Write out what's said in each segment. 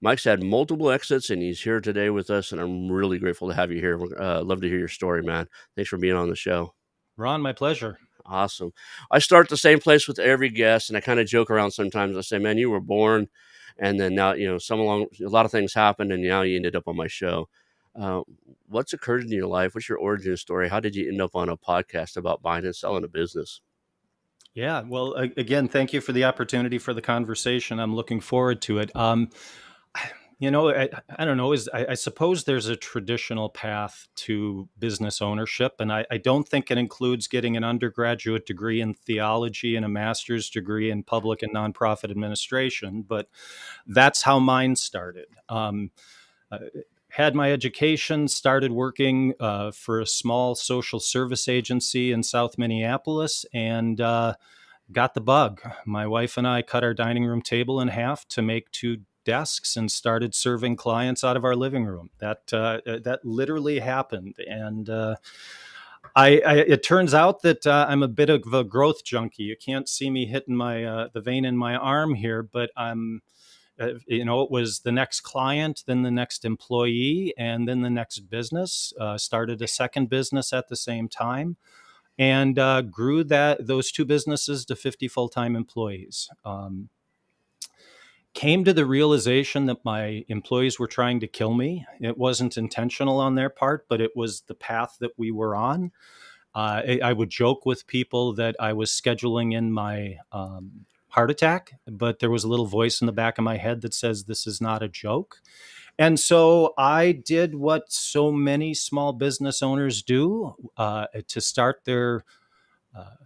Mike's had multiple exits, and he's here today with us, and I'm really grateful to have you here. Love to hear your story, man. Thanks for being on the show. Ron, my pleasure. Awesome. I start the same place with every guest, and I kind of joke around sometimes. I say, "Man, you were born, and then now a lot of things happened, and now you ended up on my show." Uh, what's occurred in your life? What's your origin story? How did you end up on a podcast about buying and selling a business? Yeah, well, again, thank you for the opportunity for the conversation. I'm looking forward to it. I don't know. I suppose there's a traditional path to business ownership, and I don't think it includes getting an undergraduate degree in theology and a master's degree in public and nonprofit administration. But that's how mine started. Uh, had my education, started working for a small social service agency in South Minneapolis, and got the bug. My wife and I cut our dining room table in half to make two desks and started serving clients out of our living room. That literally happened, and it turns out that I'm a bit of a growth junkie. You can't see me hitting my the vein in my arm here, but I'm. It was the next client, then the next employee, and then the next business. Started a second business at the same time, and grew those two businesses to 50 full-time employees. Came to the realization that my employees were trying to kill me. It wasn't intentional on their part, but it was the path that we were on. I would joke with people that I was scheduling in my heart attack, but there was a little voice in the back of my head that says, this is not a joke. And so I did what so many small business owners do to start their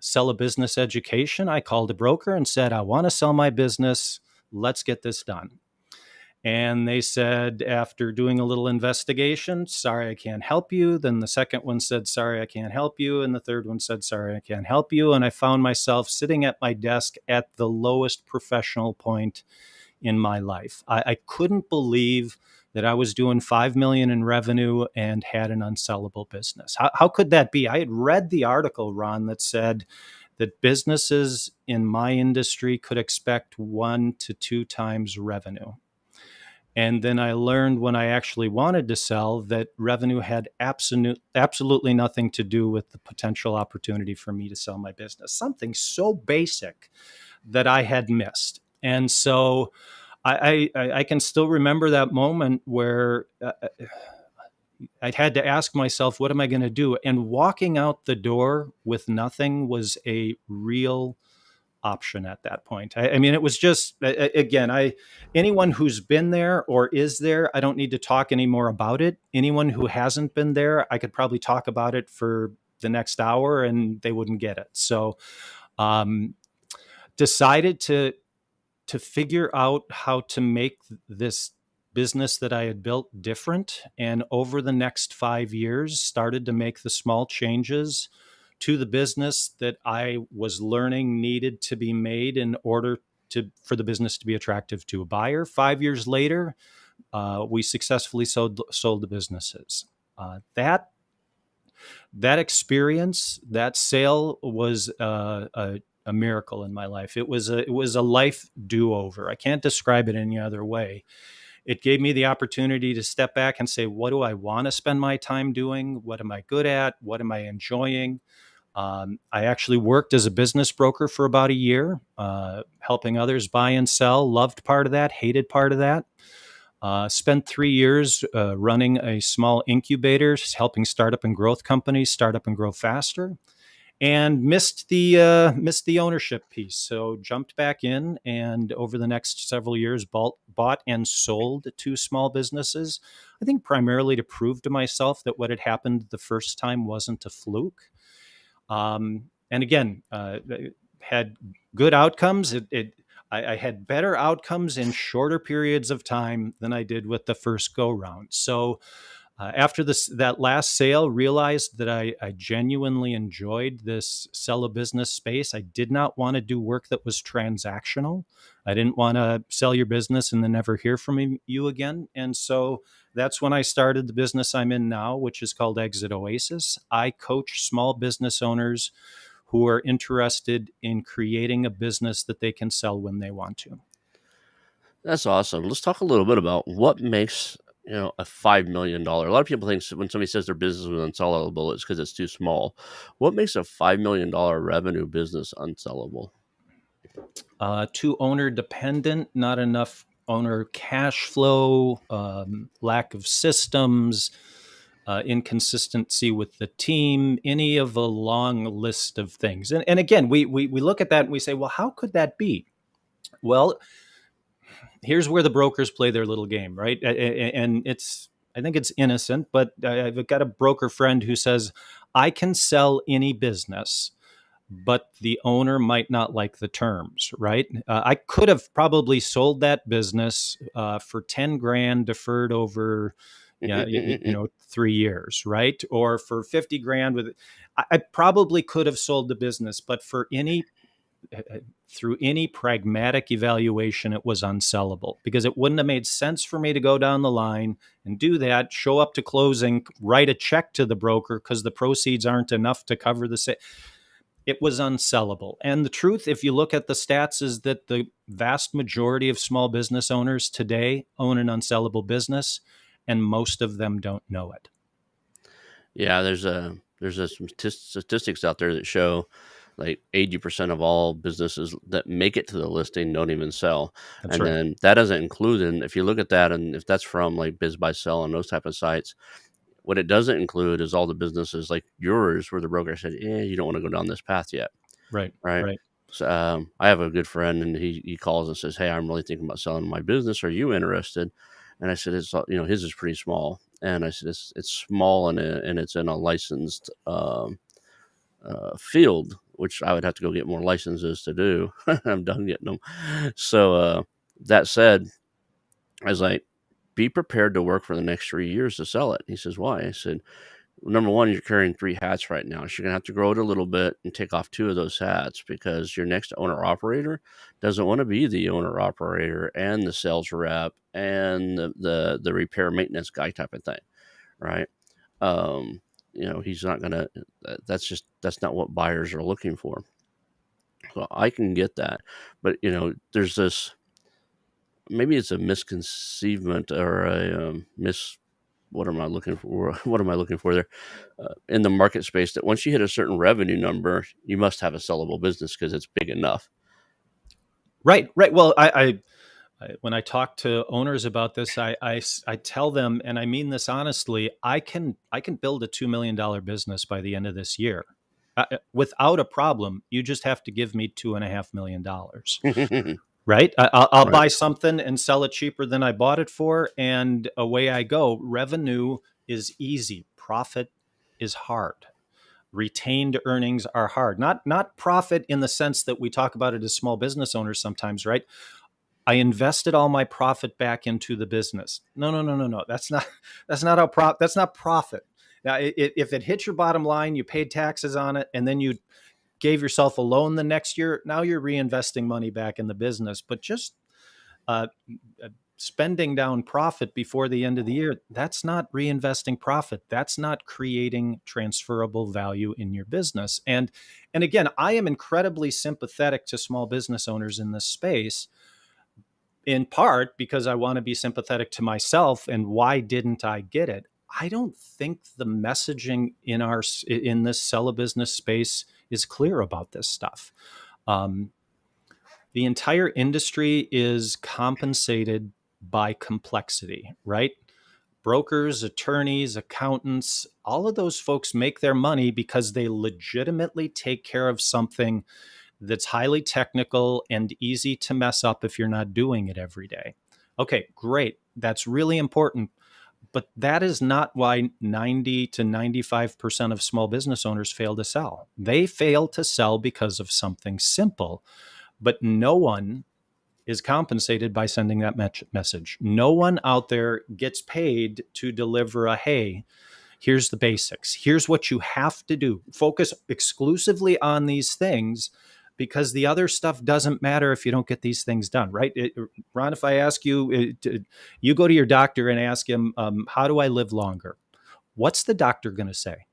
sell a business education. I called a broker and said, I want to sell my business. Let's get this done. And they said, after doing a little investigation, sorry, I can't help you. Then the second one said, sorry, I can't help you. And the third one said, sorry, I can't help you. And I found myself sitting at my desk at the lowest professional point in my life. I couldn't believe that I was doing 5 million in revenue and had an unsellable business. How could that be? I had read the article, Ron, that said that businesses in my industry could expect 1 to 2 times revenue. And then I learned when I actually wanted to sell that revenue had absolutely nothing to do with the potential opportunity for me to sell my business. Something so basic that I had missed. And so I can still remember that moment where I had to ask myself, what am I going to do? And walking out the door with nothing was a real option at that point. I mean, it was just, again, anyone who's been there or is there, I don't need to talk anymore about it. Anyone who hasn't been there, I could probably talk about it for the next hour and they wouldn't get it. So decided to figure out how to make this business that I had built different. And over the next 5 years, started to make the small changes to the business that I was learning needed to be made in order for the business to be attractive to a buyer. 5 years later, we successfully sold the businesses. That experience, that sale was a miracle in my life. It was a life do-over. I can't describe it any other way. It gave me the opportunity to step back and say, what do I want to spend my time doing? What am I good at? What am I enjoying? I actually worked as a business broker for about a year, helping others buy and sell. Loved part of that, hated part of that. Spent 3 years running a small incubator, helping startup and growth companies start up and grow faster, and missed the ownership piece. So jumped back in, and over the next several years, bought and sold 2 small businesses. I think primarily to prove to myself that what had happened the first time wasn't a fluke. And again, had good outcomes. I had better outcomes in shorter periods of time than I did with the first go round. So after that last sale, realized that I genuinely enjoyed this sell a business space. I did not want to do work that was transactional. I didn't want to sell your business and then never hear from you again. And so that's when I started the business I'm in now, which is called Exit Oasis. I coach small business owners who are interested in creating a business that they can sell when they want to. That's awesome. Let's talk a little bit about what makes a $5 million. A lot of people think when somebody says their business is unsellable, it's because it's too small. What makes a $5 million revenue business unsellable? Too owner dependent, not enough owner cash flow, lack of systems, inconsistency with the team, any of a long list of things. And again, we look at that and we say, well, how could that be? Well, here's where the brokers play their little game, right? And I think it's innocent, but I've got a broker friend who says, I can sell any business, but the owner might not like the terms, right? I could have probably sold that business for 10 grand deferred over, 3 years, right? Or for 50 grand I probably could have sold the business, but through any pragmatic evaluation, it was unsellable because it wouldn't have made sense for me to go down the line and do that, show up to closing, write a check to the broker because the proceeds aren't enough to cover the sale. It was unsellable. And the truth, if you look at the stats, is that the vast majority of small business owners today own an unsellable business, and most of them don't know it. Yeah, there's some statistics out there that show like 80% of all businesses that make it to the listing don't even sell. That's And right. then that doesn't include, and if you look at that, and if that's from like Biz by Sell and those type of sites, what it doesn't include is all the businesses like yours where the broker said, you don't want to go down this path yet. Right. Right. Right. So I have a good friend, and he calls and says, hey, I'm really thinking about selling my business. Are you interested? And I said, his is pretty small. And I said, it's small, and it's in a licensed field, which I would have to go get more licenses to do. I'm done getting them. So that said, I was like, be prepared to work for the next 3 years to sell it. He says, why? I said, well, number one, you're carrying 3 hats right now. So you're going to have to grow it a little bit and take off 2 of those hats because your next owner operator doesn't want to be the owner operator and the sales rep and the repair maintenance guy type of thing. Right. He's not going to, that's not what buyers are looking for. So I can get that. But, there's this, maybe it's a misconceivement or a what am I looking for? What am I looking for there in the market space that once you hit a certain revenue number, you must have a sellable business because it's big enough. Right. Right. Well, when I talk to owners about this, I tell them, and I mean this honestly, I can build a $2 million business by the end of this year without a problem. You just have to give me $2.5 million. Right. I'll Right. buy something and sell it cheaper than I bought it for, and away I go. Revenue is easy. Profit is hard. Retained earnings are hard. Not profit in the sense that we talk about it as small business owners sometimes, right? I invested all my profit back into the business. No. That's not that's not profit. Now, if it hits your bottom line, you paid taxes on it, and then you gave yourself a loan the next year, now you're reinvesting money back in the business. But just uh, spending down profit before the end of the year, that's not reinvesting profit. That's not creating transferable value in your business. And again, I am incredibly sympathetic to small business owners in this space, in part because I want to be sympathetic to myself. And why didn't I get it? I don't think the messaging in this sell a business space is clear about this stuff. Um, the entire industry is compensated by complexity, right? Brokers, attorneys, accountants, all of those folks make their money because they legitimately take care of something that's highly technical and easy to mess up if you're not doing it every day. Okay, great. That's really important. But that is not why 90 to 95% of small business owners fail to sell. They fail to sell because of something simple, but no one is compensated by sending that message. No one out there gets paid to deliver a, hey, here's the basics. Here's what you have to do. Focus exclusively on these things because the other stuff doesn't matter if you don't get these things done, right? Ron, if I ask you, you go to your doctor and ask him, how do I live longer? What's the doctor going to say?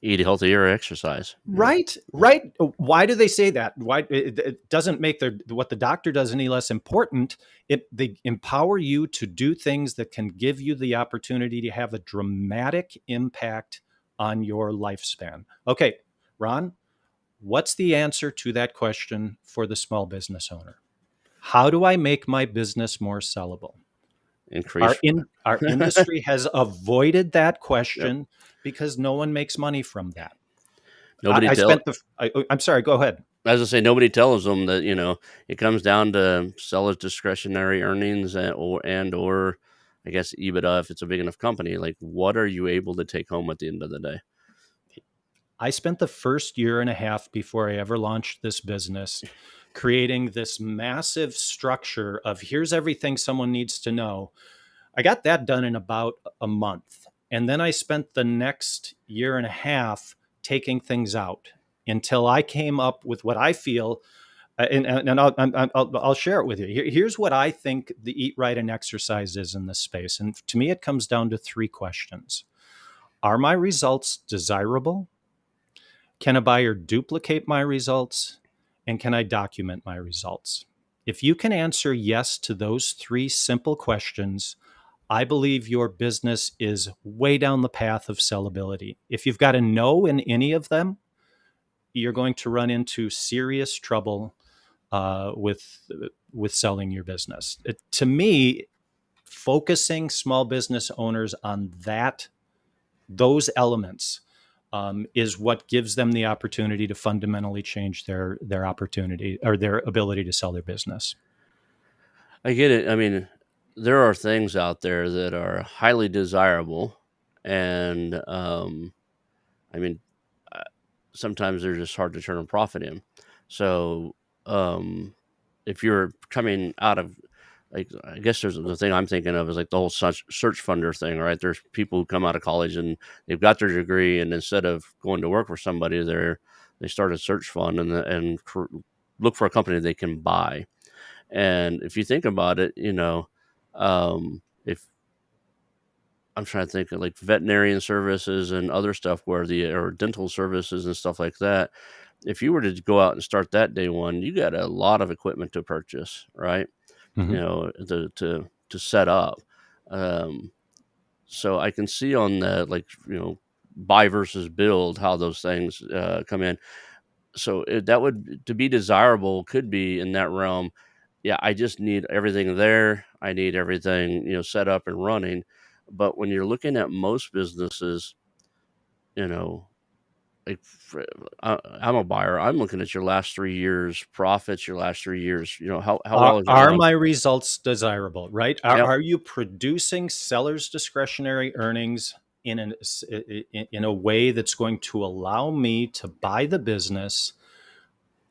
Eat healthy or exercise. Yeah. Right, right. Why do they say that? Why it doesn't make what the doctor does any less important. They empower you to do things that can give you the opportunity to have a dramatic impact on your lifespan. Okay, Ron, what's the answer to that question for the small business owner? How do I make my business more sellable? Increase. Our industry has avoided that Yep. question because no one makes money from that. Nobody I tell. spent the. I'm sorry. Go ahead. As I say, nobody tells them that it comes down to sellers' discretionary earnings or I guess EBITDA if it's a big enough company. Like, what are you able to take home at the end of the day? I spent the first year and a half before I ever launched this business creating this massive structure of here's everything someone needs to know. I got that done in about a month. And then I spent the next year and a half taking things out until I came up with what I feel. And I'll share it with you. Here's what I think the eat, right, and exercise is in this space. And to me, it comes down to three questions. Are my results desirable? Can a buyer duplicate my results? And can I document my results? If you can answer yes to those three simple questions, I believe your business is way down the path of sellability. If you've got a no in any of them, you're going to run into serious trouble with selling your business. To me, focusing small business owners on those elements is what gives them the opportunity to fundamentally change their opportunity or their ability to sell their business. I get it. I mean, there are things out there that are highly desirable, and I mean, uh, sometimes they're just hard to turn a profit in. So, if you're coming out of like, I guess there's the thing I'm thinking of is like the whole search funder thing, right? There's people who come out of college and they've got their degree, and instead of going to work for somebody, they start a search fund and look for a company they can buy. And if you think about it, if I'm trying to think of like veterinarian services and other stuff or dental services and stuff like that. If you were to go out and start that day one, you got a lot of equipment to purchase, right? Mm-hmm. To set up. Um, so I can see on that, like, buy versus build, how those things come in. So that would to be desirable could be in that realm. Yeah, I just need everything there. I need everything, set up and running. But when you're looking at most businesses, you know, like I'm a buyer. I'm looking at your last 3 years profits, your last 3 years. How well is it Are run? my results desirable? Right? Yep. Are you producing sellers' discretionary earnings in a way that's going to allow me to buy the business?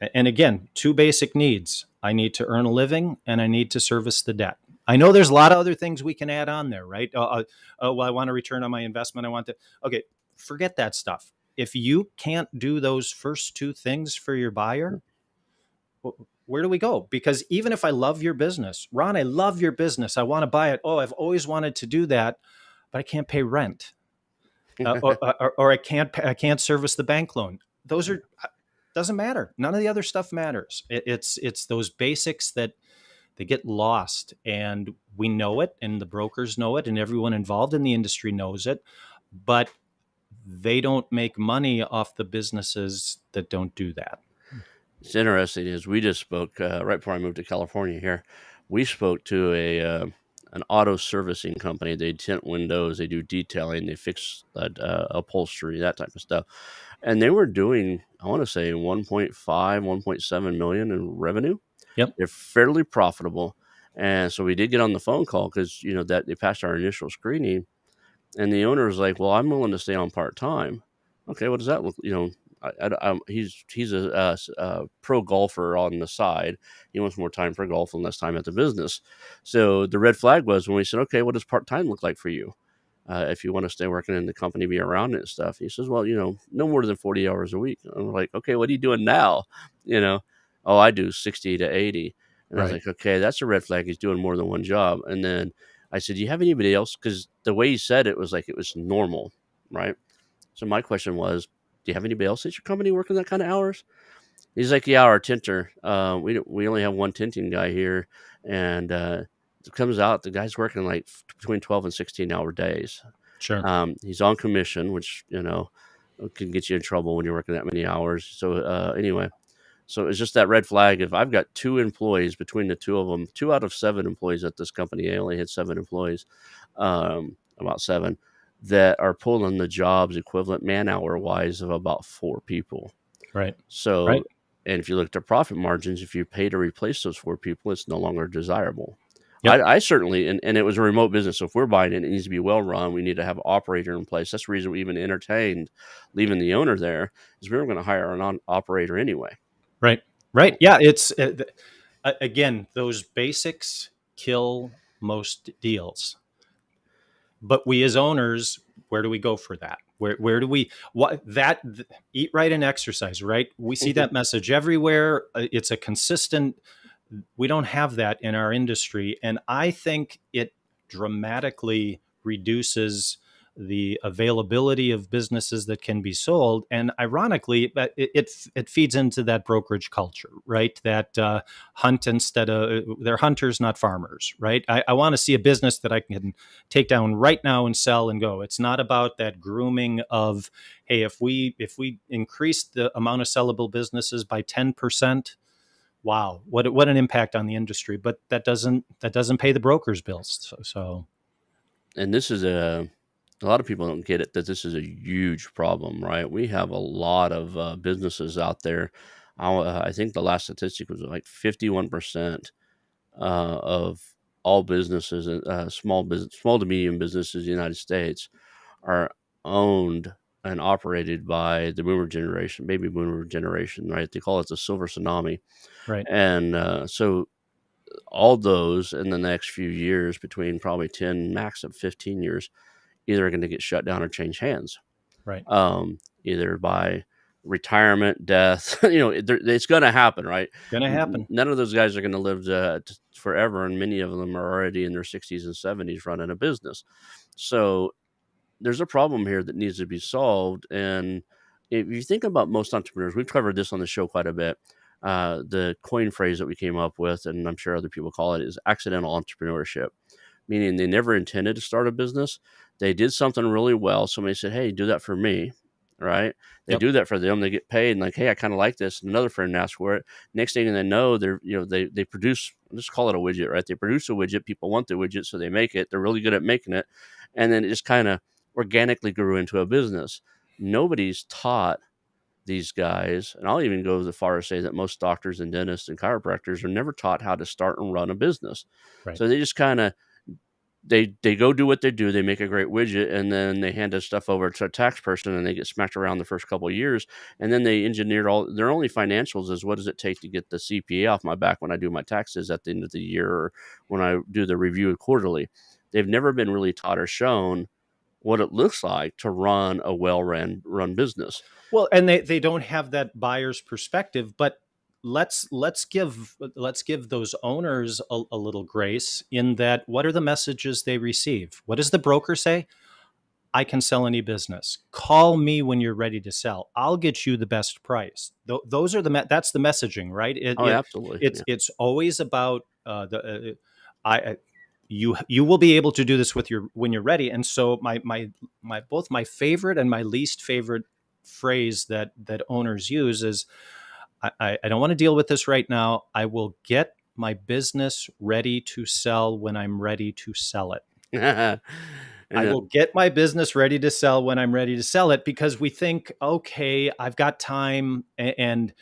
And again, two basic needs. I need to earn a living and I need to service the debt. I know there's a lot of other things we can add on there, right? Well, I want a return on my investment. I want to, okay, forget that stuff. If you can't do those first two things for your buyer, where do we go? Because even if I love your business, Ron, I love your business. I want to buy it. Oh, I've always wanted to do that, but I can't pay rent, or I can't service the bank loan. Those are doesn't matter. None of the other stuff matters. It's those basics that they get lost, and we know it, and the brokers know it, and everyone involved in the industry knows it, but they don't make money off the businesses that don't do that. It's interesting is we just spoke right before I moved to California here. We spoke to an auto servicing company. They tint windows, they do detailing, they fix upholstery, that type of stuff. And they were doing, I want to say 1.5, 1.7 million in revenue. Yep. They're fairly profitable. And so we did get on the phone call because, that they passed our initial screening. And the owner was like, "Well, I'm willing to stay on part time." Okay, what does that look? He's a pro golfer on the side. He wants more time for golf and less time at the business. So the red flag was when we said, "Okay, what does part time look like for you? If you want to stay working in the company, be around it and stuff." He says, "Well, no more than 40 hours a week." I'm like, "Okay, what are you doing now?" You know, "Oh, I do 60 to 80." And I was Right. like, "Okay, that's a red flag. He's doing more than one job." And then I said, "Do you have anybody else?" Because the way he said it was like it was normal, right? So my question was, do you have anybody else at your company working that kind of hours? He's like, yeah, our tinter. We only have one tinting guy here, and it comes out the guy's working like between 12 and 16 hour days. Sure. He's on commission, which can get you in trouble when you're working that many hours. So anyway, so it's just that red flag. If I've got 2 employees between the two of them, 2 out of 7 employees at this company, I only had 7 employees, about 7 that are pulling the jobs equivalent man hour wise of about 4 people. Right. So, Right. and if you look at the profit margins, if you pay to replace those 4 people, it's no longer desirable. Yep. I certainly, and it was a remote business. So if we're buying it, it needs to be well run. We need to have an operator in place. That's the reason we even entertained leaving the owner there, is we were going to hire an operator anyway. Right. Right. Yeah. It's again, those basics kill most deals. But we as owners, where do we go for that? Where do we eat right and exercise, right? We see that message everywhere. It's a consistent. We don't have that in our industry, and I think it dramatically reduces the availability of businesses that can be sold. And ironically, it feeds into that brokerage culture, right? That hunt instead of they're hunters, not farmers, right? I want to see a business that I can take down right now and sell and go. It's not about that grooming of, hey, if we increase the amount of sellable businesses by 10%. Wow, what an impact on the industry! But that doesn't pay the broker's bills. So. And this is a lot of people don't get it, that this is a huge problem, right? We have a lot of businesses out there. I think the last statistic was like 51% of all businesses, small to medium businesses in the United States, are owned and operated by the baby boomer generation, right? They call it the silver tsunami. Right. And so all those in the next few years, between probably 10, max of 15 years, either are going to get shut down or change hands. Right. Either by retirement, death, it's going to happen, right? Going to happen. None of those guys are going to live forever, and many of them are already in their 60s and 70s running a business. So there's a problem here that needs to be solved. And if you think about most entrepreneurs, we've covered this on the show quite a bit. The coin phrase that we came up with, and I'm sure other people call it, is accidental entrepreneurship, meaning they never intended to start a business. They did something really well. Somebody said, hey, do that for me, right? They Yep. do that for them. They get paid, and like, hey, I kind of like this. And another friend asks for it. Next thing they know, they produce, let's call it a widget, right? They produce a widget. People want the widget, so they make it. They're really good at making it. And then it just kind of organically grew into a business. Nobody's taught these guys, and I'll even go as far as say that most doctors and dentists and chiropractors are never taught how to start and run a business. Right. So they just kind of they go do what they do. They make a great widget, and then they hand this stuff over to a tax person, and they get smacked around the first couple of years. And then they engineered all their only financials is, what does it take to get the CPA off my back when I do my taxes at the end of the year, or when I do the review quarterly. They've never been really taught or shown what it looks like to run a well-run business. Well, and they don't have that buyer's perspective, but let's give those owners a little grace in that. What are the messages they receive? What does the broker say? I can sell any business. Call me when you're ready to sell. I'll get you the best price. Those are that's the messaging, right? Absolutely. It's always about you will be able to do this when you're ready. And so my both my favorite and my least favorite phrase that owners use is, I don't want to deal with this right now. I will get my business ready to sell when I'm ready to sell it. I will get my business ready to sell when I'm ready to sell it, because we think, okay, I've got time, and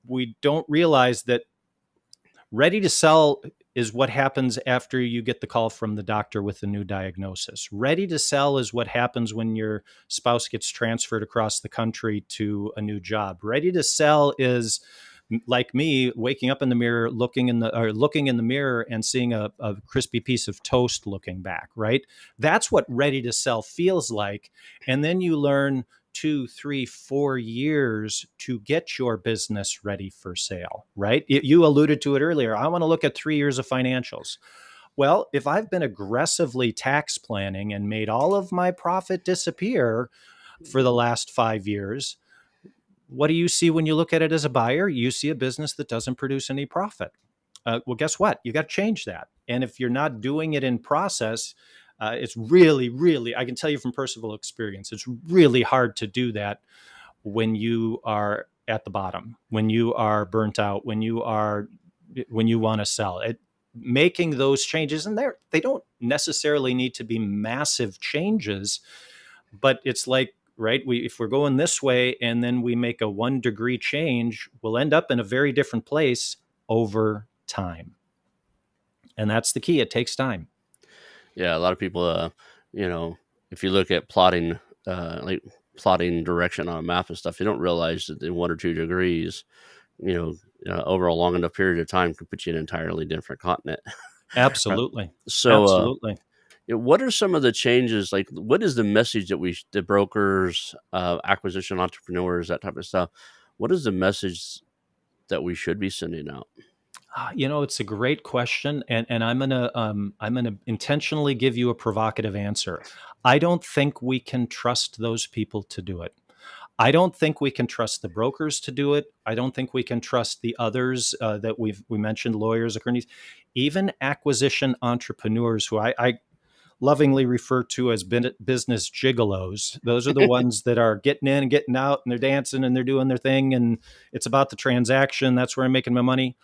we don't realize that ready to sell is what happens after you get the call from the doctor with the new diagnosis. Ready to sell is what happens when your spouse gets transferred across the country to a new job. Ready to sell is like me waking up in the mirror, looking in the mirror and seeing a crispy piece of toast looking back, right? That's what ready to sell feels like. And then you learn 2, 3, 4 years to get your business ready for sale, right? You alluded to it earlier. I want to look at 3 years of financials. Well, if I've been aggressively tax planning and made all of my profit disappear, for the last 5 years. What do you see when you look at it as a buyer? You see a business that doesn't produce any profit. Well, guess what? You got to change that. And if you're not doing it in process, it's really, really, I can tell you from personal experience, it's really hard to do that when you are at the bottom, when you are burnt out, when you want to sell it. Making those changes, and they don't necessarily need to be massive changes, but it's like, right, if we're going this way and then we make a 1 degree change, we'll end up in a very different place over time. And that's the key. It takes time. Yeah, a lot of people, if you look at plotting, like plotting direction on a map and stuff, you don't realize that in 1 or 2 degrees, over a long enough period of time could put you in an entirely different continent. Absolutely. So, Absolutely. what are some of the changes? Like, what is the message that the brokers, acquisition entrepreneurs, that type of stuff? What is the message that we should be sending out? It's a great question, and I'm gonna intentionally give you a provocative answer. I don't think we can trust those people to do it. I don't think we can trust the brokers to do it. I don't think we can trust the others that we mentioned, lawyers, attorneys, even acquisition entrepreneurs, who I lovingly refer to as business gigolos. Those are the ones that are getting in and getting out, and they're dancing and they're doing their thing, and it's about the transaction. That's where I'm making my money.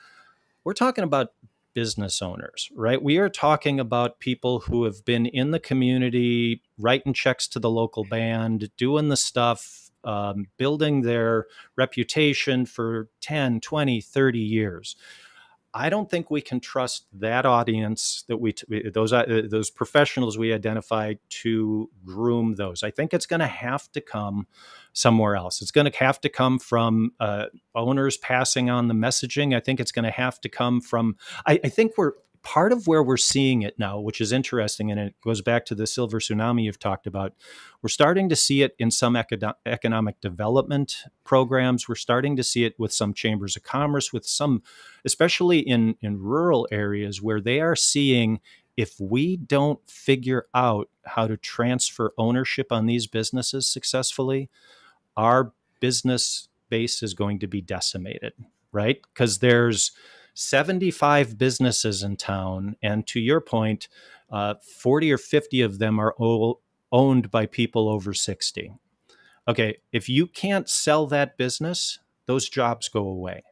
We're talking about business owners, right? We are talking about people who have been in the community, writing checks to the local band, doing the stuff, building their reputation for 10, 20, 30 years. I don't think we can trust that audience, those professionals we identify, to groom those. I think it's going to have to come somewhere else. It's going to have to come from owners passing on the messaging. I think it's going to have to come from. I think we're part of where we're seeing it now, which is interesting, and it goes back to the silver tsunami you've talked about. We're starting to see it in some economic development programs. We're starting to see it with some chambers of commerce, with some, especially in rural areas, where they are seeing, if we don't figure out how to transfer ownership on these businesses successfully, our business base is going to be decimated, right? Because there's 75 businesses in town, and to your point, 40 or 50 of them are owned by people over 60. Okay, if you can't sell that business, those jobs go away.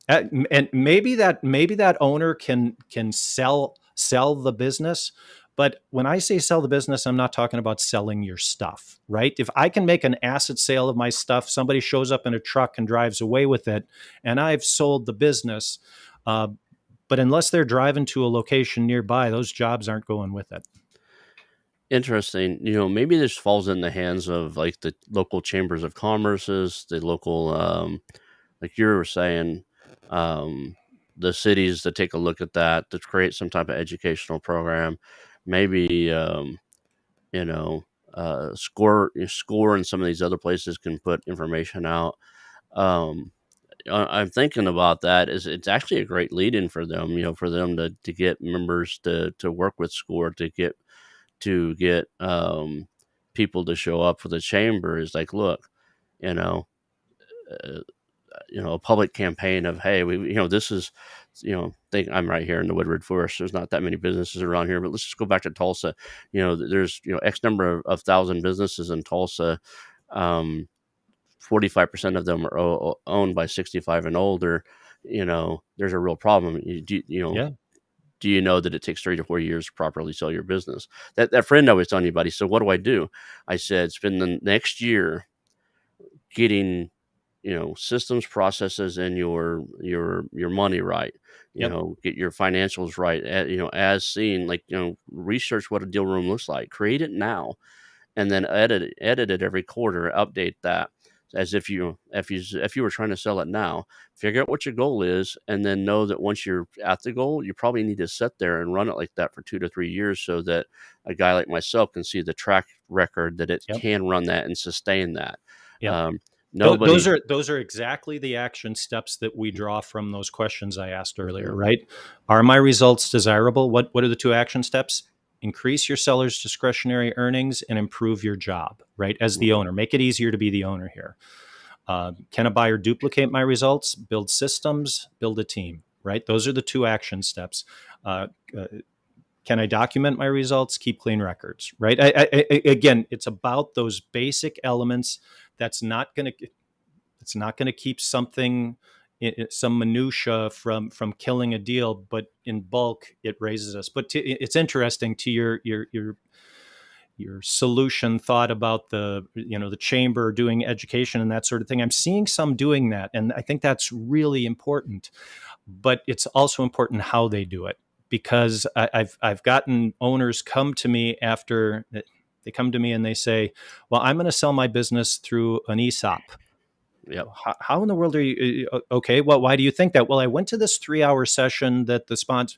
And maybe that owner can sell the business, but when I say sell the business, I'm not talking about selling your stuff, right? If I can make an asset sale of my stuff, somebody shows up in a truck and drives away with it, and I've sold the business. But unless they're driving to a location nearby, those jobs aren't going with it. Interesting. Maybe this falls in the hands of like the local chambers of commerces, the local, like you were saying, the cities to take a look at that, to create some type of educational program. Maybe, Score and some of these other places can put information out. Um, I'm thinking about that. It's actually a great lead-in for them, for them to get members to work with Score, to get people to show up for the chamber. Is like, look, you know, uh, a public campaign of, hey, this is, think I'm right here in the Woodward Forest. There's not that many businesses around here, but let's just go back to Tulsa. There's X number of thousand businesses in Tulsa. 45% of them are owned by 65 and older. There's a real problem. Yeah. Do you know that it takes 3 to 4 years to properly sell your business? That friend I was telling you about, he said, what do I do? I said, spend the next year getting, systems, processes, and your money right. Yep. Get your financials right. As seen, like, research what a deal room looks like. Create it now, and then edit it every quarter. Update that as if you were trying to sell it now. Figure out what your goal is, and then know that once you're at the goal, you probably need to sit there and run it like that for 2 to 3 years, so that a guy like myself can see the track record that it Yep. can run that and sustain that. Yep. Nobody. Those are exactly the action steps that we draw from those questions I asked earlier, right? Are my results desirable? What are the 2 action steps? increase your seller's discretionary earnings and improve your job, right? As the owner, make it easier to be the owner here. Can a buyer duplicate my results? Build systems, build a team, right? Those are the 2 action steps. Uh, uh, can I document my results? Keep clean records, right? Again, it's about those basic elements. That's not going to It's not going to keep some minutia from killing a deal, but in bulk it raises us. But it's interesting to your solution thought about the chamber doing education and that sort of thing. I'm seeing some doing that, and I think that's really important. But it's also important how they do it, because I've gotten owners come to me after they come to me and they say, "Well, I'm going to sell my business through an ESOP." Yep. How in the world are you? Okay, well, why do you think that? Well, I went to this 3-hour session that the sponsor,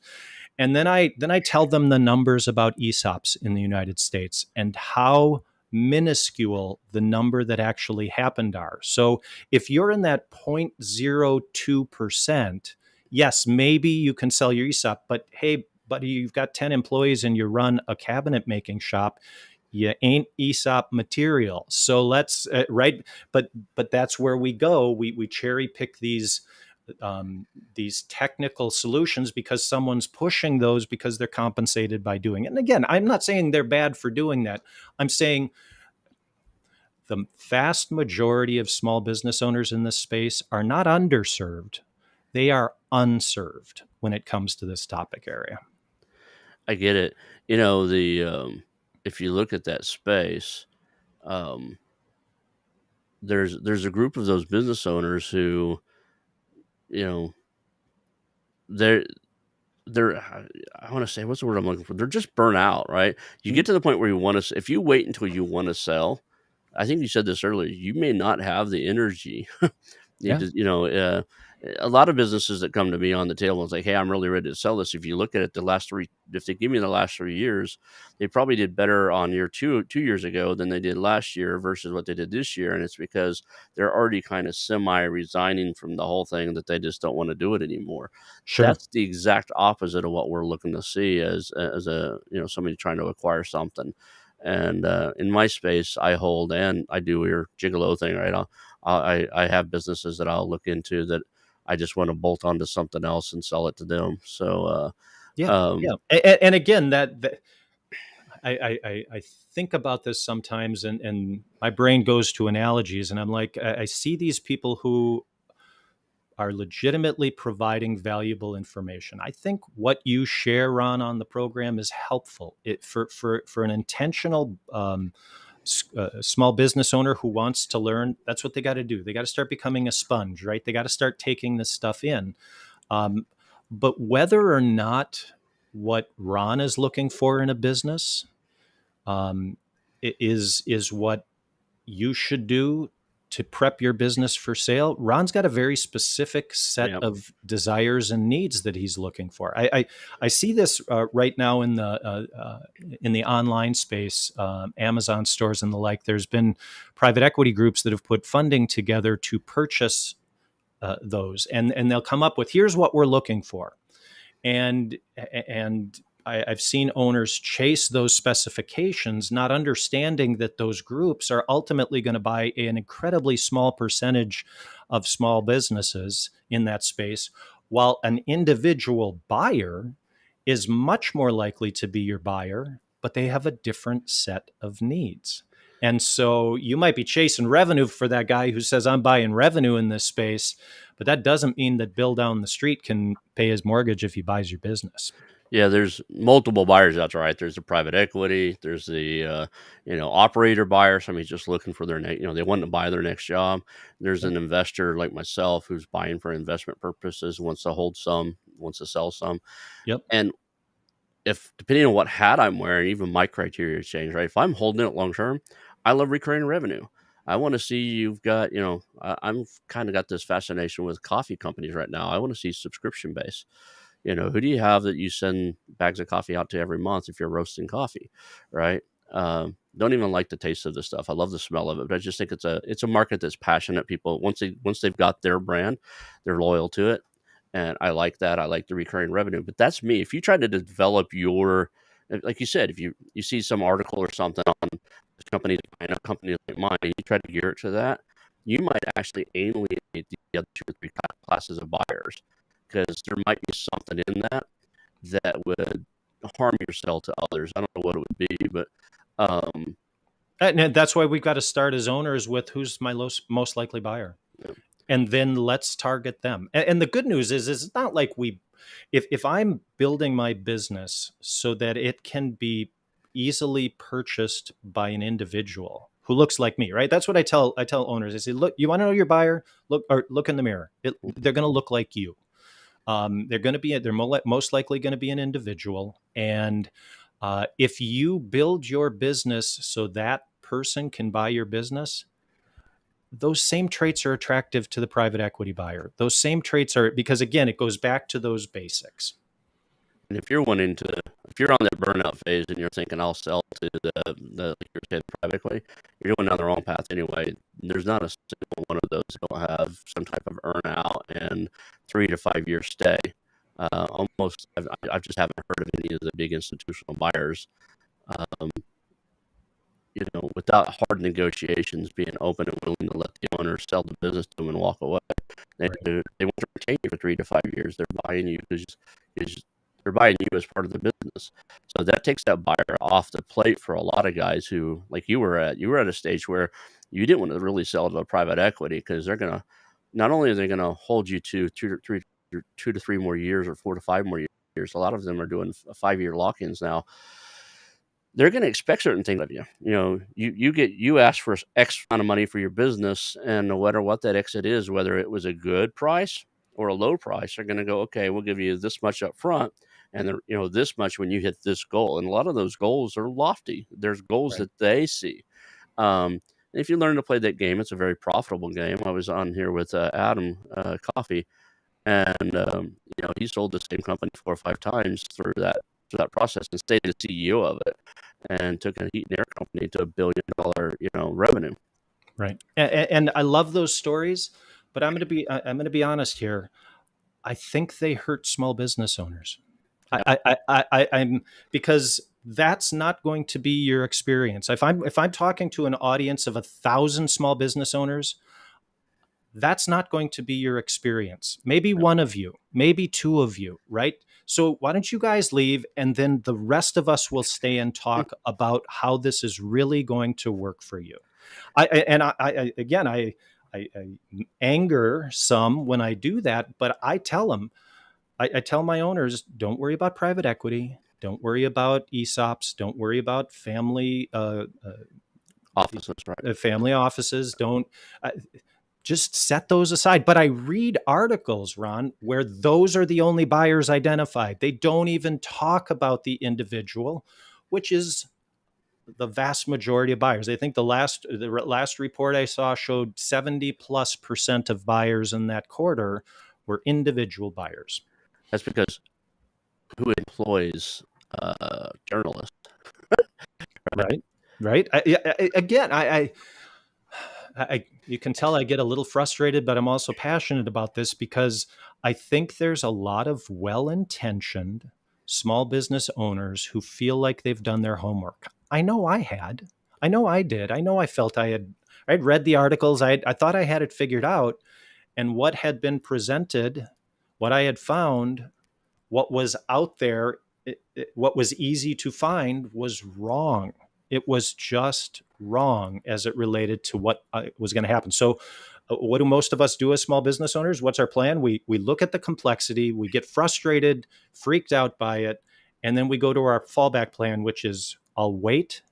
and then I tell them the numbers about ESOPs in the United States and how minuscule the number that actually happened are. So if you're in that 0.02%, yes, maybe you can sell your ESOP, but hey, buddy, you've got 10 employees and you run a cabinet making shop. You ain't ESOP material. So let's right, but that's where we go. We cherry pick these technical solutions because someone's pushing those because they're compensated by doing it. And again, I'm not saying they're bad for doing that. I'm saying the vast majority of small business owners in this space are not underserved. They are unserved when it comes to this topic area. I get it. You know, if you look at that space, um, there's a group of those business owners who, you know, they're they're I want to say, what's the word I'm looking for? They're just burnt out, right? You get to the point where you want to, if you wait until you want to sell, I think you said this earlier, you may not have the energy. Yeah, A lot of businesses that come to me on the table and say, "Hey, I'm really ready to sell this." If you look at it, if they give me the last 3 years, they probably did better on year 2 years ago than they did last year versus what they did this year. And it's because they're already kind of semi resigning from the whole thing, that they just don't want to do it anymore. sure. That's the exact opposite of what we're looking to see as a, somebody trying to acquire something. And in my space, I hold and I do your gigolo thing, right? I have businesses that I'll look into that I just want to bolt onto something else and sell it to them. So, Yeah, um, yeah. And again, that I think about this sometimes, and my brain goes to analogies, and I'm like, I see these people who are legitimately providing valuable information. I think what you share, Ron, on the program is helpful. For an intentional small business owner who wants to learn, that's what they got to do. They got to start becoming a sponge, right? They got to start taking this stuff in. Um, but whether or not what Ron is looking for in a business um, is what you should do to prep your business for sale. Ron's got a very specific set yeah, of desires and needs that he's looking for. I see this right now in the online space, Amazon stores and the like. There's been private equity groups that have put funding together to purchase those, and they'll come up with, here's what we're looking for, and I've seen owners chase those specifications, not understanding that those groups are ultimately going to buy an incredibly small percentage of small businesses in that space, while an individual buyer is much more likely to be your buyer, but they have a different set of needs. And so you might be chasing revenue for that guy who says, I'm buying revenue in this space, but that doesn't mean that Bill down the street can pay his mortgage if he buys your business. yeah. There's multiple buyers out there, right? There's the private equity. There's the operator buyer. Somebody's just looking for their next. They want to buy their next job. There's Yep. an investor like myself who's buying for investment purposes, wants to hold some, wants to sell some. Yep. And if depending on what hat I'm wearing, even my criteria change, right? If I'm holding it long term, I love recurring revenue. I want to see you've got, I'm kind of got this fascination with coffee companies right now. I want to see subscription base. Who do you have that you send bags of coffee out to every month if you're roasting coffee, right? Don't even like the taste of this stuff. I love the smell of it, but I just think it's a market that's passionate. People once they've got their brand, they're loyal to it, and I like that. I like the recurring revenue, but that's me. If you try to develop your like you said, if you see some article or something on a company like mine, and you try to gear it to that, you might actually alienate the other two or three classes of buyers, because there might be something in that would harm your sell to others. I don't know what it would be, but And that's why we've got to start as owners with who's my most likely buyer. yeah. And then let's target them. And the good news is it's not like if I'm building my business so that it can be easily purchased by an individual who looks like me, right? That's what I tell owners. I say, look, you want to know your buyer? Look in the mirror. They're going to look like you. They're most likely going to be an individual. And if you build your business so that person can buy your business, those same traits are attractive to the private equity buyer. Those same traits are, because again, it goes back to those basics. And if you're on that burnout phase and you're thinking I'll sell to the like you're saying, private equity, you're going down the wrong path anyway. There's not a single one of those that don't have some type of earnout and 3 to 5 year stay. Almost, I just haven't heard of any of the big institutional buyers, without hard negotiations, being open and willing to let the owner sell the business to them and walk away. They want to retain you for 3 to 5 years. They're buying you because they're buying you as part of the business. So that takes that buyer off the plate for a lot of guys who, like you were at a stage where you didn't want to really sell to a private equity, because they're gonna not only are they gonna hold you to 2 to 3 more years or 4 to 5 more years. A lot of them are doing 5-year lock-ins now. They're going to expect certain things of you. You ask for X amount of money for your business, and no matter what that exit is, whether it was a good price or a low price, they're going to go, okay, we'll give you this much up front, and this much when you hit this goal. And a lot of those goals are lofty. There's goals that they see. If you learn to play that game, it's a very profitable game. I was on here with Adam Coffee, and he sold the same company 4 or 5 times through that process, and stayed the CEO of it, and took a heat and air company to $1 billion revenue. Right. And I love those stories, but I'm going to be honest here. I think they hurt small business owners. Yeah. I'm because that's not going to be your experience. If I'm talking to an audience of 1,000 small business owners, that's not going to be your experience. Maybe one of you, maybe 2 of you, right? So why don't you guys leave, and then the rest of us will stay and talk about how this is really going to work for you. I anger some when I do that, but I tell them, I tell my owners, don't worry about private equity. Don't worry about ESOPs. Don't worry about family offices, right? Family offices. Don't. Just set those aside. But I read articles, Ron, where those are the only buyers identified. They don't even talk about the individual, which is the vast majority of buyers. I think the last report I saw showed 70+% of buyers in that quarter were individual buyers. That's because who employs journalists? Right. You can tell I get a little frustrated, but I'm also passionate about this, because I think there's a lot of well-intentioned small business owners who feel like they've done their homework. I know I had. I know I did. I know I felt I'd read the articles. I thought I had it figured out. And what had been presented, what I had found, what was out there, what was easy to find was wrong. It was just wrong as it related to what was going to happen. So what do most of us do as small business owners? What's our plan? We look at the complexity, we get frustrated, freaked out by it, and then we go to our fallback plan, which is I'll wait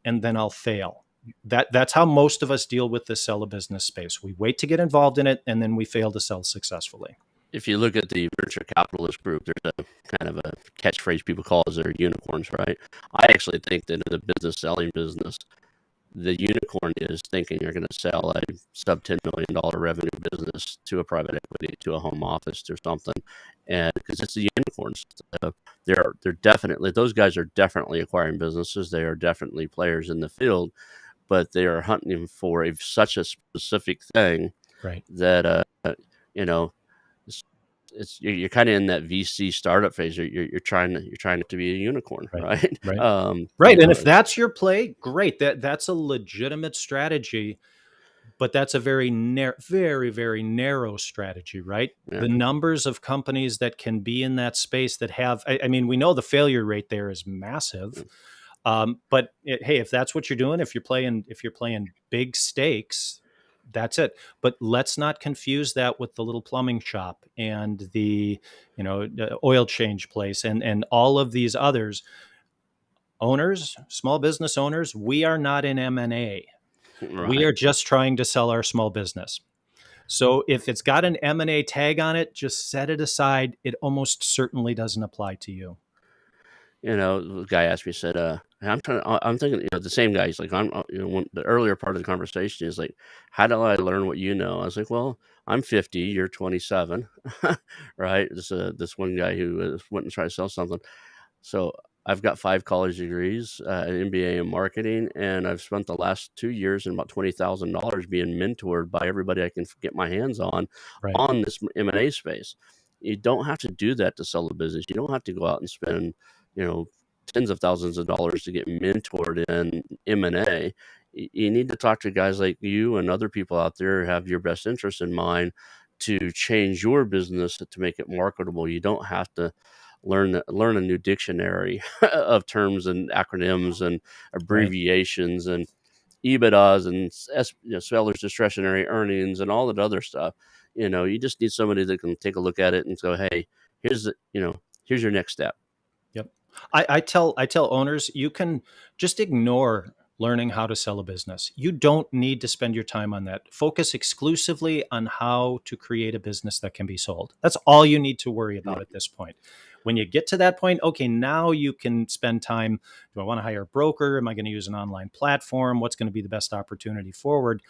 and then I'll fail. That's how most of us deal with the sell a business space. We wait to get involved in it, and then we fail to sell successfully. If you look at the venture capitalist group, there's a kind of a catchphrase people call as their unicorns, right? I actually think that in the business selling business, the unicorn is thinking you're going to sell a sub $10 million revenue business to a private equity, to a home office, or something, and because it's the unicorns, they're definitely, those guys are definitely acquiring businesses. They are definitely players in the field, but they are hunting for such a specific thing, right? That you're kind of in that VC startup phase. You're trying to be a unicorn, Right. right? Right. Right. And if It's, that's your play, great. That's a legitimate strategy, but that's a very very narrow strategy, right? yeah, The numbers of companies that can be in that space that have, I mean, we know the failure rate there is massive. Hey, if that's what you're doing, if you're playing big stakes, that's it. But let's not confuse that with the little plumbing shop and the oil change place and all of these others. Owners, small business owners, we are not in M&A. We right. are just trying to sell our small business. So if it's got an M&A tag on it, just set it aside. It almost certainly doesn't apply to you. The guy asked me, said, I'm thinking, the same guy. He's like, when the earlier part of the conversation is like, how do I learn what you know? I was like, well, I'm 50, you're 27, right? This one guy who went and tried to sell something. So I've got 5 college degrees, an MBA in marketing, and I've spent the last 2 years and about $20,000 being mentored by everybody I can get my hands Right. on this M&A space. You don't have to do that to sell a business. You don't have to go out and spend, you know, tens of thousands of dollars to get mentored in M&A. You need to talk to guys like you and other people out there who have your best interest in mind to change your business to make it marketable. You don't have to learn a new dictionary of terms and acronyms and Right. abbreviations and EBITDAs and sellers discretionary earnings and all that other stuff. You just need somebody that can take a look at it and go, hey, here's here's your next step. Yep. I tell owners, you can just ignore learning how to sell a business. You don't need to spend your time on that. Focus exclusively on how to create a business that can be sold. That's all you need to worry about at this point. When you get to that point, okay, now you can spend time. Do I want to hire a broker? Am I going to use an online platform? What's going to be the best opportunity forward?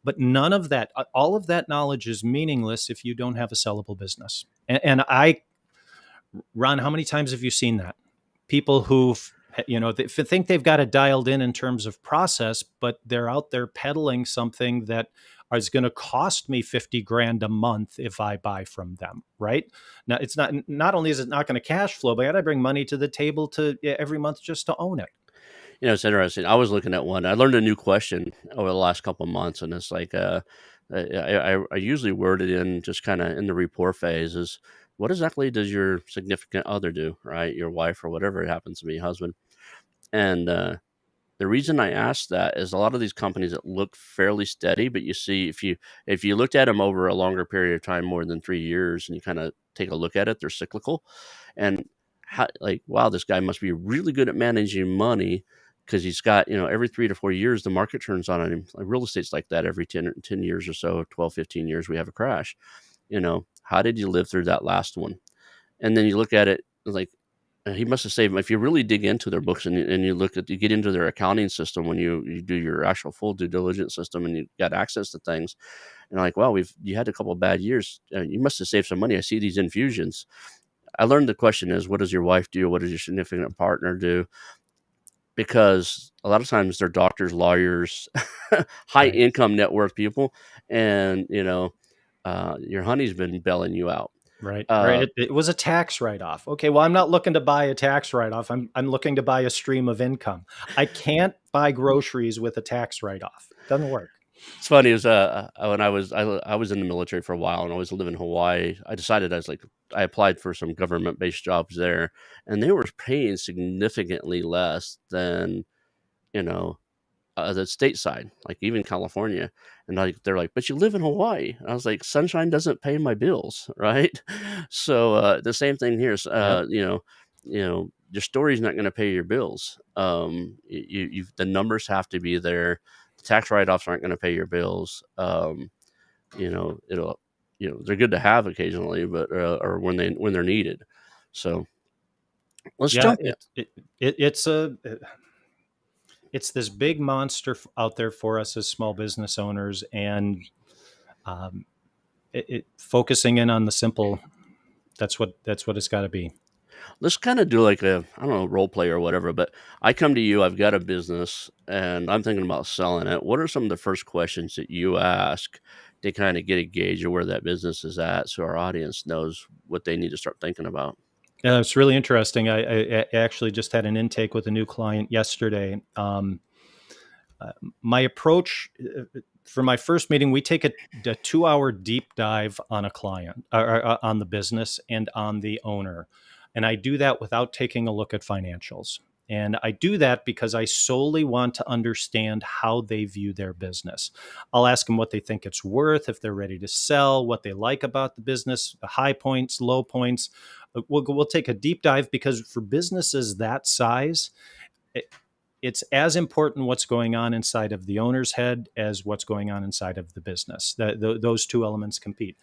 But none of that, all of that knowledge is meaningless if you don't have a sellable business. Ron, how many times have you seen that? People they think they've got it dialed in terms of process, but they're out there peddling something that is going to cost me 50 grand a month if I buy from them. Right now, it's not only is it not going to cash flow, but I got to bring money to the table every month just to own it. It's interesting. I was looking at one. I learned a new question over the last couple of months, and it's like, I usually word it in just kind of in the rapport phase is, what exactly does your significant other do, right? Your wife or whatever it happens to be, husband. And the reason I asked that is a lot of these companies that look fairly steady, but you see, if you looked at them over a longer period of time, more than 3 years, and you kind of take a look at it, they're cyclical. And wow, this guy must be really good at managing money, because he's got, every 3 to 4 years, the market turns on him. Like real estate's like that every 10 years or so, 12, 15 years, we have a crash. How did you live through that last one? And then you look at it like, he must have saved. If you really dig into their books and you get into their accounting system, when you do your actual full due diligence system and you got access to things, and like, wow, you had a couple of bad years. You must have saved some money. I see these infusions. I learned the question is, what does your wife do? What does your significant partner do? Because a lot of times they're doctors, lawyers, high Right. income net worth people, and your honey's been bailing you out. Right. Right. Uh, It was a tax write-off. Okay. Well, I'm not looking to buy a tax write-off. I'm looking to buy a stream of income. I can't buy groceries with a tax write-off. Doesn't work. It's funny. It was when I was in the military for a while, and I was living in Hawaii. I decided I applied for some government based jobs there, and they were paying significantly less than you know the state side, like even California. And they're like, but you live in Hawaii. And I was like, sunshine doesn't pay my bills, right? So the same thing here. Yep. Your story's not going to pay your bills. The numbers have to be there. The tax write-offs aren't going to pay your bills. It'll, they're good to have occasionally, but or when they're needed. So let's Yeah. jump in. It's this big monster out there for us as small business owners, and um, focusing in on the simple. That's what it's got to be. Let's kind of do like I don't know, role play or whatever, but I come to you, I've got a business and I'm thinking about selling it. What are some of the first questions that you ask they kind of get a gauge of where that business is at, so our audience knows what they need to start thinking about. Yeah, it's really interesting. I actually just had an intake with a new client yesterday. My approach for my first meeting, we take a 2-hour deep dive on a client, or on the business and on the owner. And I do that without taking a look at financials. And I do that because I solely want to understand how they view their business. I'll ask them what they think it's worth, if they're ready to sell, what they like about the business, the high points, low points. We'll take a deep dive, because for businesses that size, it's as important what's going on inside of the owner's head as what's going on inside of the business. Those two elements compete.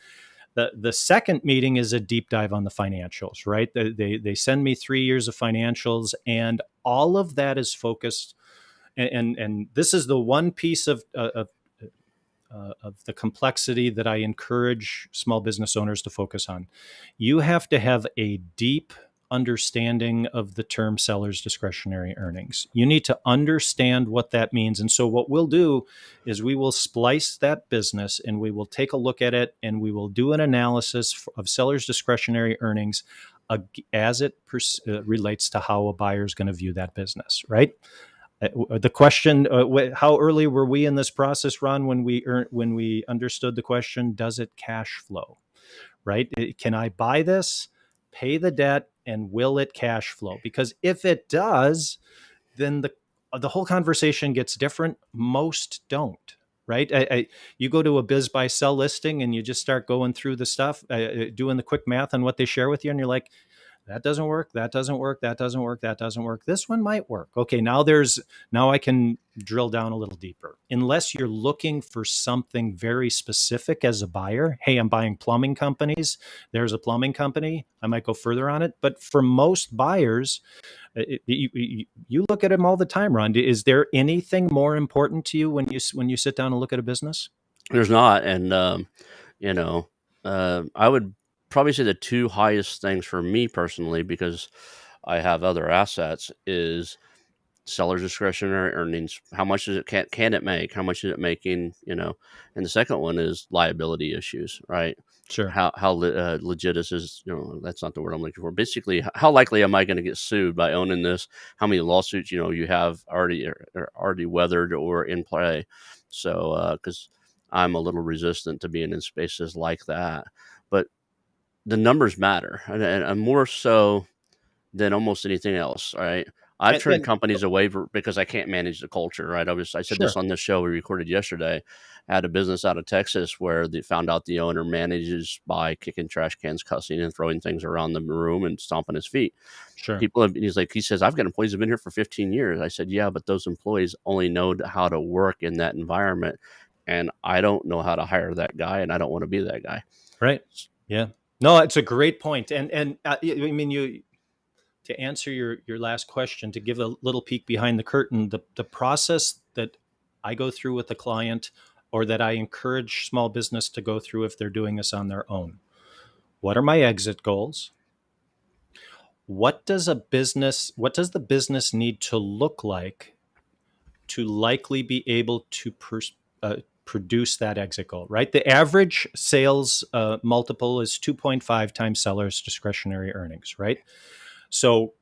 The second meeting is a deep dive on the financials, right? They send me 3 years of financials, and all of that is focused. And this is the one piece of the complexity that I encourage small business owners to focus on. You have to have a deep understanding of the term seller's discretionary earnings. You need to understand what that means. And so what we'll do is we will splice that business, and we will take a look at it, and we will do an analysis of seller's discretionary earnings as it relates to how a buyer is going to view that business, right? The question, how early were we in this process, Ron, when we understood the question, does it cash flow, right? Can I buy this, pay the debt, and will it cash flow? Because if it does, then the whole conversation gets different. Most don't, right? You go to a biz buy sell listing and you just start going through the stuff, doing the quick math on what they share with you, and you're like, that doesn't work, that doesn't work, that doesn't work, that doesn't work. This one might work. Okay, now I can drill down a little deeper. Unless you're looking for something very specific as a buyer. Hey, I'm buying plumbing companies. There's a plumbing company. I might go further on it. But for most buyers, you look at them all the time, Ron. Is there anything more important to you when you sit down and look at a business? There's not, and I would probably say the two highest things for me personally, because I have other assets, is seller's discretionary earnings. How much is it? Can it make? How much is it making? And the second one is liability issues, right? Sure. How legit is this? That's not the word I'm looking for. Basically, how likely am I going to get sued by owning this? How many lawsuits you have already weathered or in play? So because I'm a little resistant to being in spaces like that, but the numbers matter, and more so than almost anything else, right? I've turned companies away because I can't manage the culture, right? I said this on this show we recorded yesterday. I had a business out of Texas where they found out the owner manages by kicking trash cans, cussing, and throwing things around the room and stomping his feet. Sure. He says, I've got employees who've been here for 15 years. I said, yeah, but those employees only know how to work in that environment. And I don't know how to hire that guy, and I don't want to be that guy. Right. Yeah. No, it's a great point. And I mean, to answer your last question, to give a little peek behind the curtain, the process that I go through with the client, or that I encourage small business to go through if they're doing this on their own. What are my exit goals? What does the business need to look like to likely be able to produce that exit goal, right? The average sales multiple is 2.5 times seller's discretionary earnings, right? So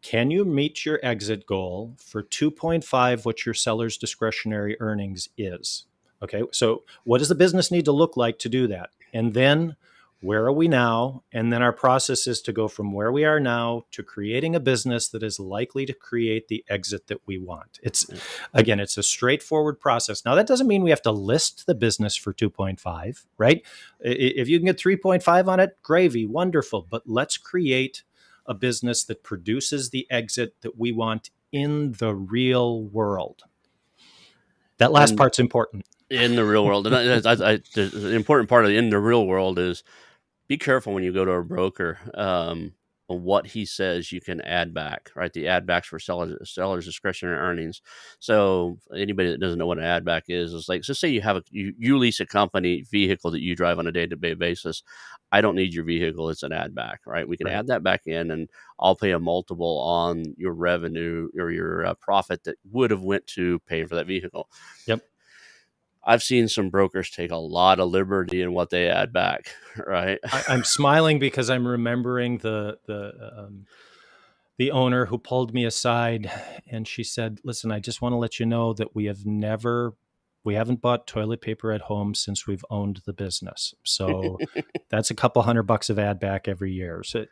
can you meet your exit goal for 2.5, what your seller's discretionary earnings is? Okay, so what does the business need to look like to do that? And then where are we now? And then our process is to go from where we are now to creating a business that is likely to create the exit that we want. It's a straightforward process. Now, that doesn't mean we have to list the business for 2.5, right? If you can get 3.5 on it, gravy, wonderful. But let's create a business that produces the exit that we want in the real world. That last part's important. In the real world. And the important part of in the real world is be careful when you go to a broker on what he says you can add back, right? The add backs for seller's discretionary earnings. So anybody that doesn't know what an add back is like, so say you have you lease a company vehicle that you drive on a day-to-day basis. I don't need your vehicle. It's an add back, right? We can add that back in, and I'll pay a multiple on your revenue or your profit that would have went to paying for that vehicle. Yep. I've seen some brokers take a lot of liberty in what they add back, right? I'm smiling because I'm remembering the owner who pulled me aside, and she said, "Listen, I just want to let you know that we haven't bought toilet paper at home since we've owned the business. So that's a couple $100 of add back every year." So,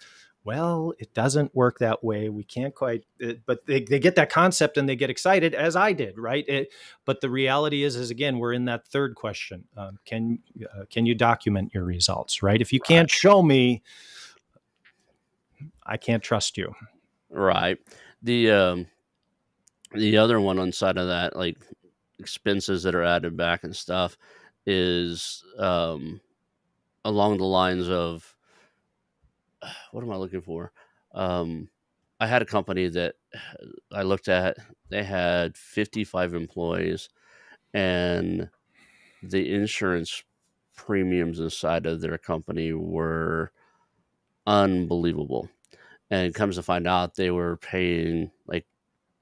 well, it doesn't work that way. We can't quite, but they get that concept and they get excited, as I did, right? But the reality is again, we're in that third question. Can you document your results, right? If you can't show me, I can't trust you. Right. The other one on side of that, like expenses that are added back and stuff, is along the lines of what am I looking for? I had a company that I looked at. They had 55 employees, and the insurance premiums inside of their company were unbelievable. And it comes to find out they were paying like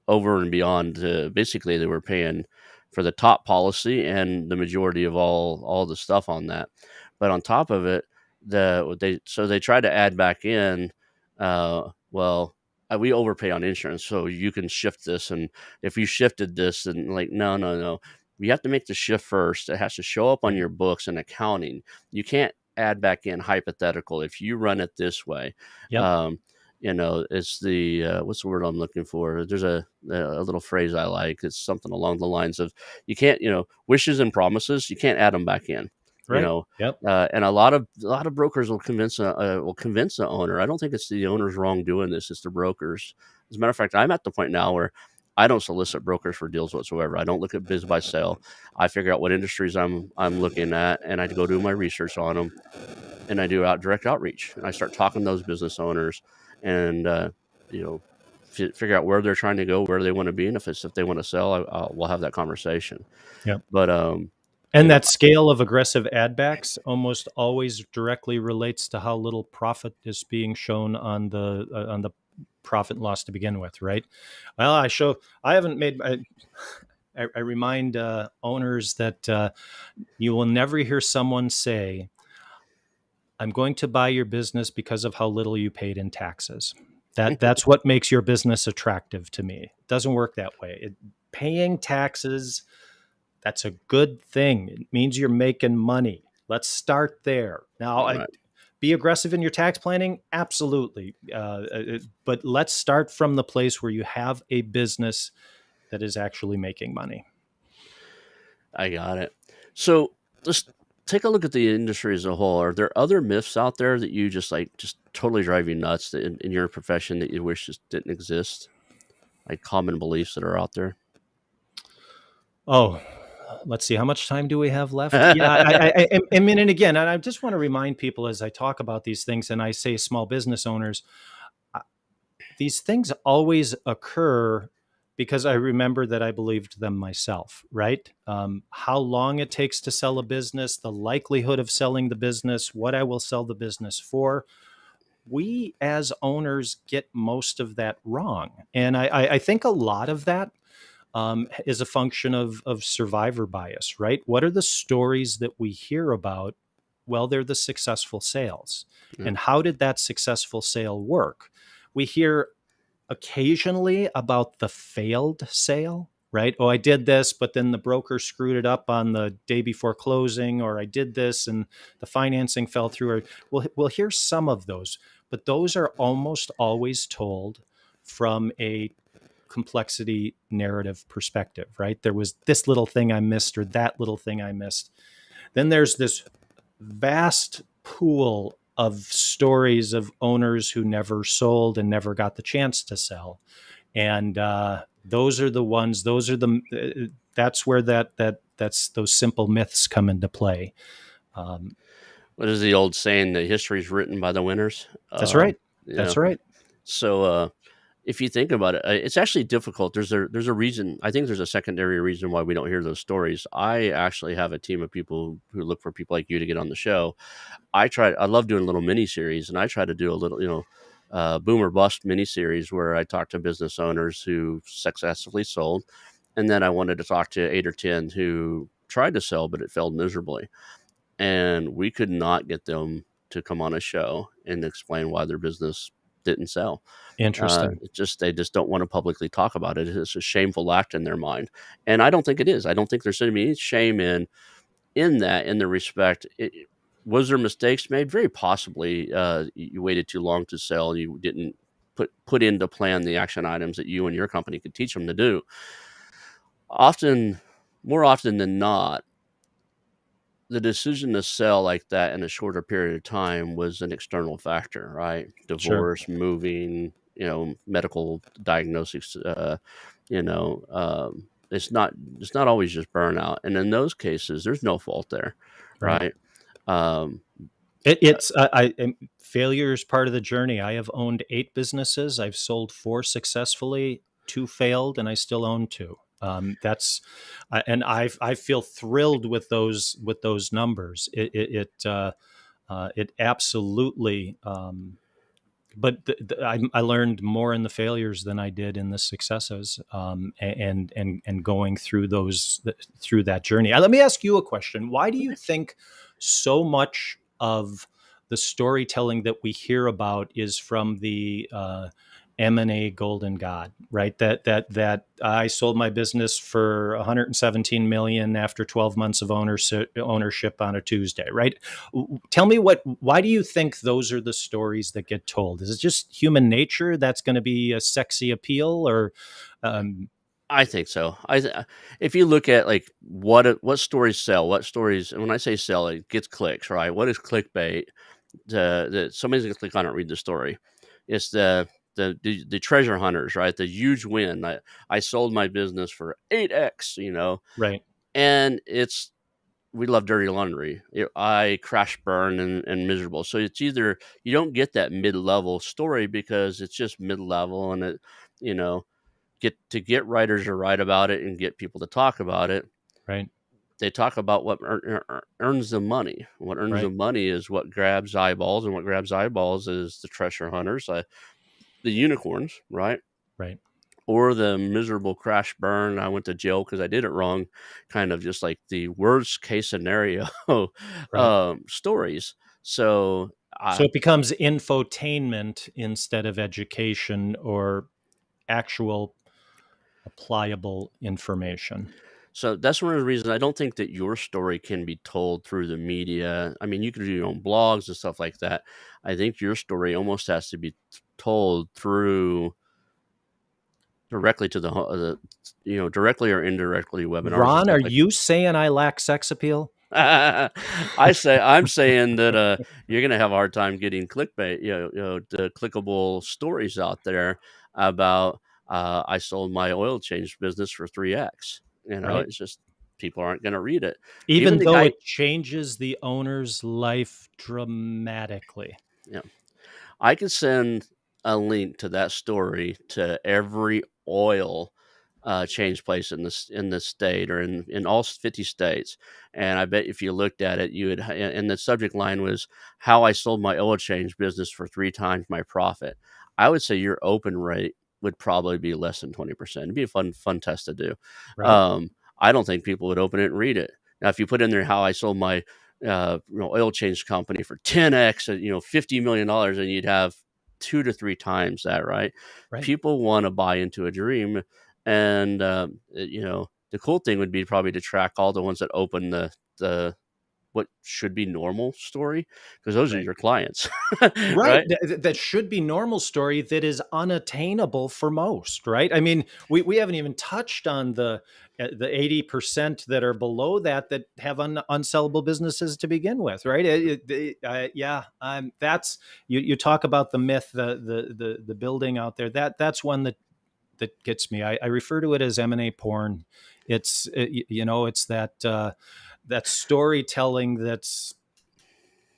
over and beyond. Basically, they were paying for the top policy and the majority of all the stuff on that. But on top of it, they tried to add back in. Well, we overpay on insurance, so you can shift this, and if you shifted this, and like no, no, no, you have to make the shift first. It has to show up on your books and accounting. You can't add back in hypothetical if you run it this way. Yep. It's the what's the word I'm looking for? There's a little phrase I like. It's something along the lines of you can't, wishes and promises. You can't add them back in. Right. Yep. And a lot of brokers will convince the owner. I don't think it's the owner's wrong doing this. It's the brokers. As a matter of fact, I'm at the point now where I don't solicit brokers for deals whatsoever. I don't look at biz by sale. I figure out what industries I'm looking at, and I go do my research on them, and I do direct outreach, and I start talking to those business owners, and figure out where they're trying to go, where they want to be, and if they want to sell, we'll have that conversation. Yep. But and that scale of aggressive add backs almost always directly relates to how little profit is being shown on the profit and loss to begin with, right? Well, I haven't made. I remind owners that you will never hear someone say, "I'm going to buy your business because of how little you paid in taxes." That's what makes your business attractive to me. It doesn't work that way. Paying taxes, that's a good thing. It means you're making money. Let's start there. Now, right. Be aggressive in your tax planning, absolutely. But let's start from the place where you have a business that is actually making money. I got it. So let's take a look at the industry as a whole. Are there other myths out there that you just totally drive you nuts in your profession that you wish just didn't exist? Like common beliefs that are out there? Oh, let's see. How much time do we have left? Yeah, I mean, and again, and I just want to remind people as I talk about these things and I say small business owners, these things always occur because I remember that I believed them myself, right? How long it takes to sell a business, the likelihood of selling the business, what I will sell the business for. We as owners get most of that wrong. And I think a lot of that is a function of survivor bias, right? What are the stories that we hear about? Well, they're the successful sales. Yeah. And how did that successful sale work? We hear occasionally about the failed sale, right? Oh, I did this, but then the broker screwed it up on the day before closing, or I did this and the financing fell through. Or we'll hear some of those, but those are almost always told from a complexity narrative perspective, right? There was this little thing I missed or that little thing I missed. Then there's this vast pool of stories of owners who never sold and never got the chance to sell. And those are the ones, that's where that's those simple myths come into play. What is the old saying that history is written by the winners? That's right. That's right. So if you think about it, it's actually difficult. There's a reason. I think there's a secondary reason why we don't hear those stories. I actually have a team of people who look for people like you to get on the show. I love doing little mini series, and I try to do a little, boom or bust mini series where I talk to business owners who successfully sold. And then I wanted to talk to 8 or 10 who tried to sell, but it failed miserably. And we could not get them to come on a show and explain why their business didn't sell. Interesting. They just don't want to publicly talk about it. It's a shameful act in their mind, and I don't think it is. I don't think there's any shame in that, in the respect. Was there mistakes made? Very possibly. You waited too long to sell. You didn't put into plan the action items that you and your company could teach them to do. More often than not, the decision to sell like that in a shorter period of time was an external factor, right? Sure. Divorce, moving, medical diagnosis. It's not always just burnout, and in those cases, there's no fault there, Right. right? Um, It's failure is part of the journey. I have owned 8 businesses. I've sold 4 successfully, 2 failed, and I still own 2. And I feel thrilled with those numbers. It absolutely. But I learned more in the failures than I did in the successes, and going through through that journey. Let me ask you a question. Why do you think so much of the storytelling that we hear about is from the M&A golden god, right? That I sold my business for 117 million after 12 months of ownership on a Tuesday, right? Tell me why do you think those are the stories that get told? Is it just human nature that's going to be a sexy appeal, or I think so. If you look at like what stories sell, and when I say sell, it gets clicks, right? What is clickbait? That somebody's gonna click on it, read the story. It's the treasure hunters, right? The huge win. I sold my business for 8x, right, and we love dirty laundry. I crash burn and miserable. So it's either you don't get that mid level story because it's just mid level, and you know get writers to write about it and get people to talk about it. right, They talk about what earns them money. What earns right, them money is what grabs eyeballs, and what grabs eyeballs is the treasure hunters, the unicorns, right? right, Or the miserable crash burn. I went to jail because I did it wrong. Kind of just like the worst case scenario right. stories. So So it becomes infotainment instead of education or actual applicable information. So that's one of the reasons I don't think that your story can be told through the media. I mean, you could do your own blogs and stuff like that. I think your story almost has to be told through directly to directly or indirectly webinars and Ron, stuff are like. you saying I lack sex appeal? I'm saying that you're gonna have a hard time getting clickbait, the clickable stories out there about I sold my oil change business for 3x. Right. It's just people aren't gonna read it. Even Even the though guy, it changes the owner's life dramatically. yeah, I could send a link to that story to every oil change place in the state or in all 50 states. And I bet if you looked at it, you would, and the subject line was how I sold my oil change business for 3 times my profit. I would say your open rate would probably be less than 20%. It'd be a fun test to do. Right. I don't think people would open it and read it. Now, if you put in there how I sold my oil change company for 10x, $50 million, and you'd have 2 to 3 times that, right? Right. People want to buy into a dream, and the cool thing would be probably to track all the ones that open the what should be normal story, because those are Right. your clients, Right. right? That should be normal story that is unattainable for most, right? I mean, we haven't even touched on the 80% that are below that have unsellable businesses to begin with, right? Yeah, that's you talk about the myth, the building out there. That's one that gets me. I refer to it as M&A porn. It's that storytelling that's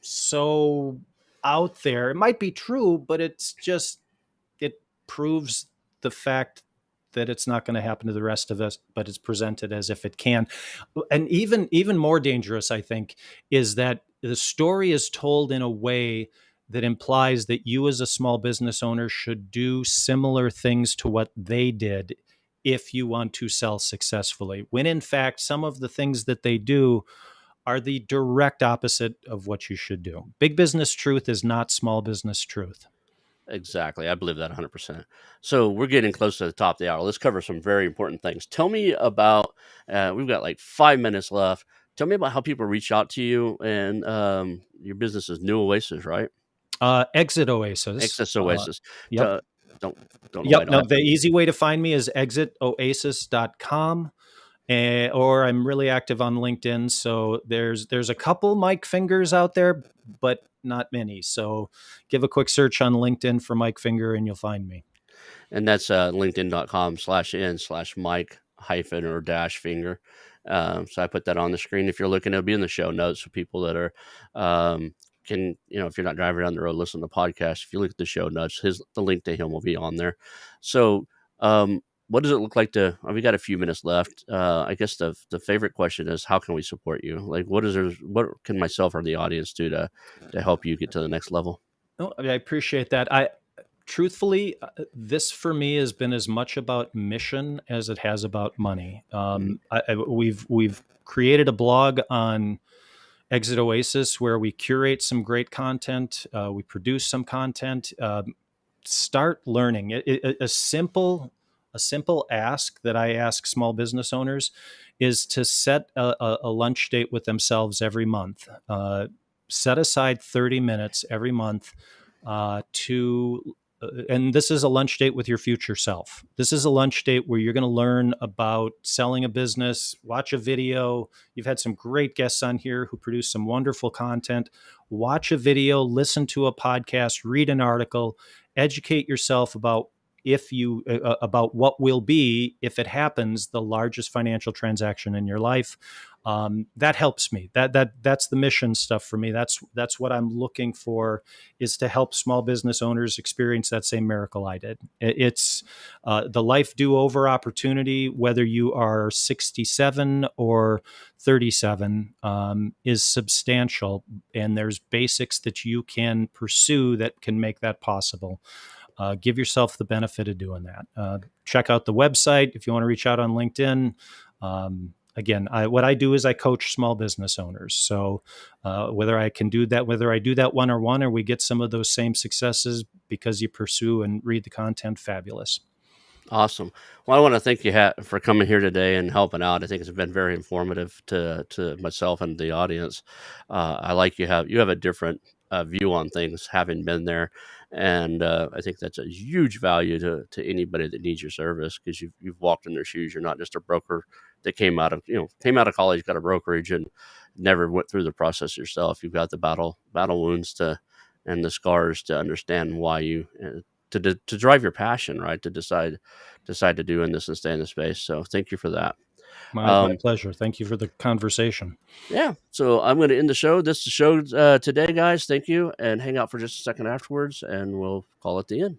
so out there. It might be true, but it proves the fact that it's not going to happen to the rest of us, but it's presented as if it can. And even more dangerous, I think, is that the story is told in a way that implies that you as a small business owner should do similar things to what they did if you want to sell successfully, when in fact, some of the things that they do are the direct opposite of what you should do. Big business truth is not small business truth. Exactly. I believe that 100%. So we're getting close to the top of the hour. Let's cover some very important things. Tell me about, we've got like 5 minutes left. Tell me about how people reach out to you, and your business is New Oasis, right? Exit Oasis. Excess Oasis. Yep. Tell- don't, don't know why I Yep. don't No, have. the easy way to find me is exitoasis.com. Or I'm really active on LinkedIn. So there's a couple Mike Fingers out there, but not many. So give a quick search on LinkedIn for Mike Finger and you'll find me. And that's linkedin.com/n/Mike hyphen or dash finger. So I put that on the screen. If you're looking, it'll be in the show notes for people that are, can, if you're not driving down the road, listen to the podcast. If you look at the show notes, the link to him will be on there. So, what does it look like we got a few minutes left. I guess the favorite question is, how can we support you? Like, what can myself or the audience do to help you get to the next level? Oh, I appreciate that. Truthfully, this for me has been as much about mission as it has about money. We've created a blog on Exit Oasis where we curate some great content. We produce some content. Start learning. A simple ask that I ask small business owners is to set a lunch date with themselves every month. Set aside 30 minutes every month to and this is a lunch date with your future self. This is a lunch date where you're going to learn about selling a business, watch a video. You've had some great guests on here who produce some wonderful content. Watch a video, listen to a podcast, read an article, educate yourself about about what will be, if it happens, the largest financial transaction in your life. That helps me. That's the mission stuff for me. That's what I'm looking for, is to help small business owners experience that same miracle I did. It's the life do-over opportunity, whether you are 67 or 37, is substantial, and there's basics that you can pursue that can make that possible. Give yourself the benefit of doing that. Check out the website if you want to reach out on LinkedIn. Again, what I do is I coach small business owners. So whether I do that one-on-one, or we get some of those same successes because you pursue and read the content, fabulous. Awesome. Well, I want to thank you for coming here today and helping out. I think it's been very informative to myself and the audience. I like you have a different view on things, having been there, and I think that's a huge value to anybody that needs your service, because you've walked in their shoes. You're not just a broker that came out of college, got a brokerage, and never went through the process yourself. You've got the battle wounds and the scars to understand why you. To drive your passion, right? To decide to do in this and stay in the space. So thank you for that. My pleasure. Thank you for the conversation. Yeah. So I'm going to end the show. This is the show today, guys. Thank you, and hang out for just a second afterwards, and we'll call it the end.